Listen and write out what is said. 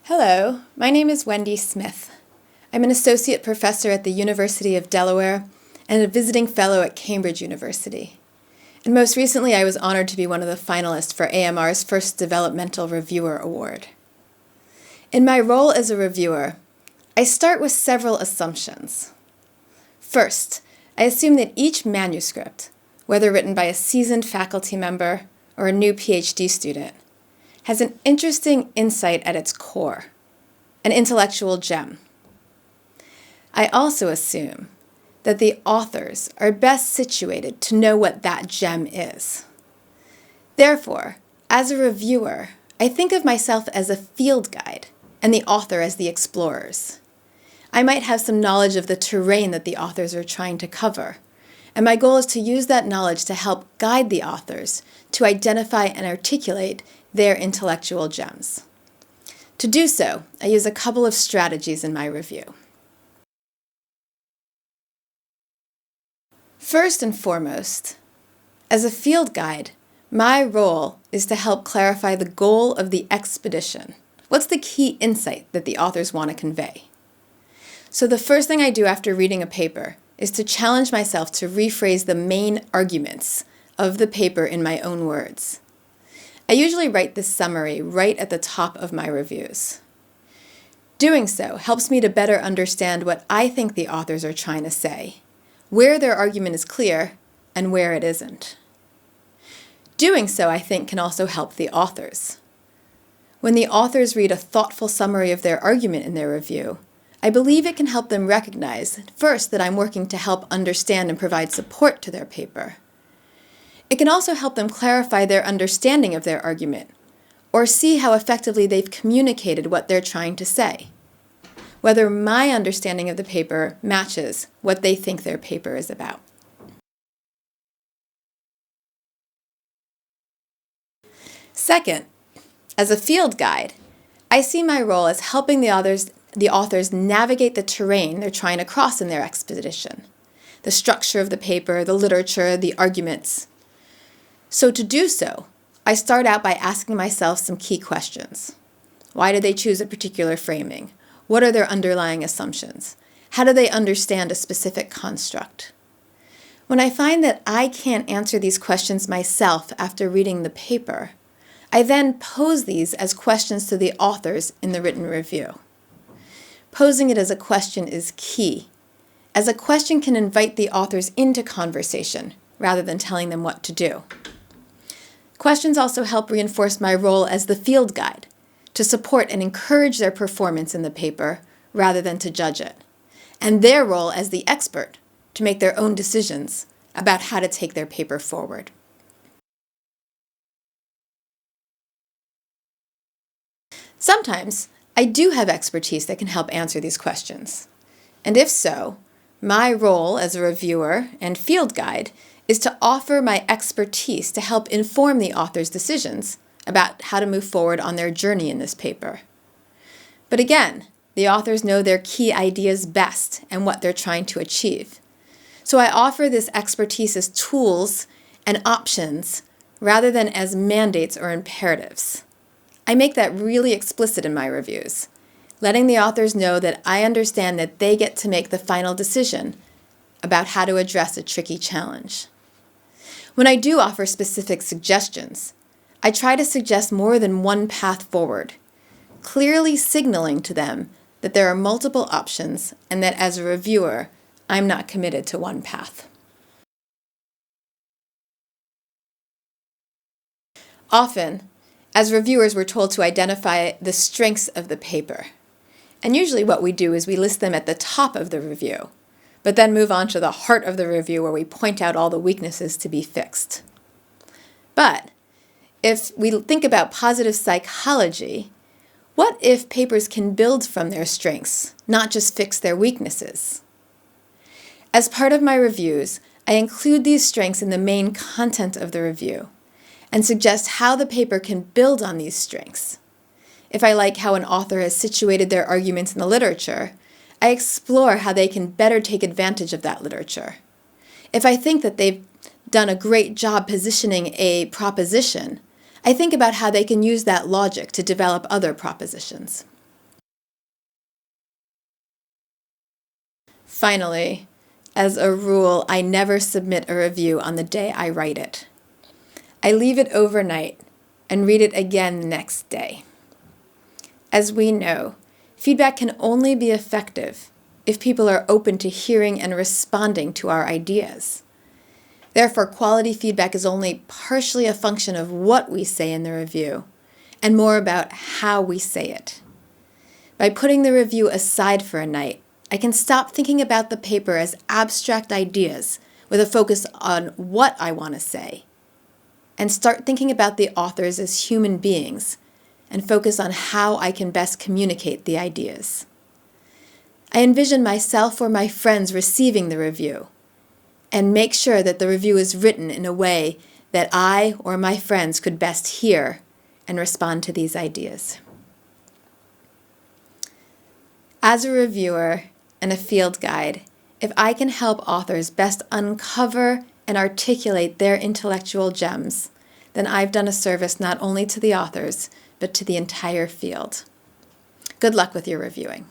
Hello, my name is Wendy Smith. I'm an associate professor at the University of Delaware and a visiting fellow at Cambridge University. And most recently, I was honored to be one of the finalists for AMR's first Developmental Reviewer Award. In my role as a reviewer, I start with several assumptions. First, I assume that each manuscript, whether written by a seasoned faculty member or a new PhD student, has an interesting insight at its core, an intellectual gem. I also assume that the authors are best situated to know what that gem is. Therefore, as a reviewer, I think of myself as a field guide and the author as the explorers. I might have some knowledge of the terrain that the authors are trying to cover, and my goal is to use that knowledge to help guide the authors to identify and articulate their intellectual gems. To do so, I use a couple of strategies in my review. First and foremost, as a field guide, my role is to help clarify the goal of the expedition. What's the key insight that the authors want to convey? So the first thing I do after reading a paper is to challenge myself to rephrase the main arguments of the paper in my own words. I usually write this summary right at the top of my reviews. Doing so helps me to better understand what I think the authors are trying to say, where their argument is clear, and where it isn't. Doing so, I think, can also help the authors. When the authors read a thoughtful summary of their argument in their review, I believe it can help them recognize, first, that I'm working to help understand and provide support to their paper. It can also help them clarify their understanding of their argument, or see how effectively they've communicated what they're trying to say, whether my understanding of the paper matches what they think their paper is about. Second, as a field guide, I see my role as helping the authors navigate the terrain they're trying to cross in their expedition, the structure of the paper, the literature, the arguments. So to do so, I start out by asking myself some key questions. Why did they choose a particular framing? What are their underlying assumptions? How do they understand a specific construct? When I find that I can't answer these questions myself after reading the paper, I then pose these as questions to the authors in the written review. Posing it as a question is key, as a question can invite the authors into conversation rather than telling them what to do. Questions also help reinforce my role as the field guide, to support and encourage their performance in the paper rather than to judge it, and their role as the expert, to make their own decisions about how to take their paper forward. Sometimes, I do have expertise that can help answer these questions, and if so, my role as a reviewer and field guide is to offer my expertise to help inform the author's decisions about how to move forward on their journey in this paper. But again, the authors know their key ideas best and what they're trying to achieve. So I offer this expertise as tools and options rather than as mandates or imperatives. I make that really explicit in my reviews, letting the authors know that I understand that they get to make the final decision about how to address a tricky challenge. When I do offer specific suggestions, I try to suggest more than one path forward, clearly signaling to them that there are multiple options and that as a reviewer, I'm not committed to one path. Often, as reviewers, we're told to identify the strengths of the paper. And usually what we do is we list them at the top of the review, but then move on to the heart of the review where we point out all the weaknesses to be fixed. But if we think about positive psychology, what if papers can build from their strengths, not just fix their weaknesses? As part of my reviews, I include these strengths in the main content of the review and suggest how the paper can build on these strengths. If I like how an author has situated their arguments in the literature, I explore how they can better take advantage of that literature. If I think that they've done a great job positioning a proposition, I think about how they can use that logic to develop other propositions. Finally, as a rule, I never submit a review on the day I write it. I leave it overnight and read it again the next day. As we know, feedback can only be effective if people are open to hearing and responding to our ideas. Therefore, quality feedback is only partially a function of what we say in the review, and more about how we say it. By putting the review aside for a night, I can stop thinking about the paper as abstract ideas with a focus on what I want to say, and start thinking about the authors as human beings and focus on how I can best communicate the ideas. I envision myself or my friends receiving the review and make sure that the review is written in a way that I or my friends could best hear and respond to these ideas. As a reviewer and a field guide, if I can help authors best uncover and articulate their intellectual gems, then I've done a service not only to the authors, but to the entire field. Good luck with your reviewing.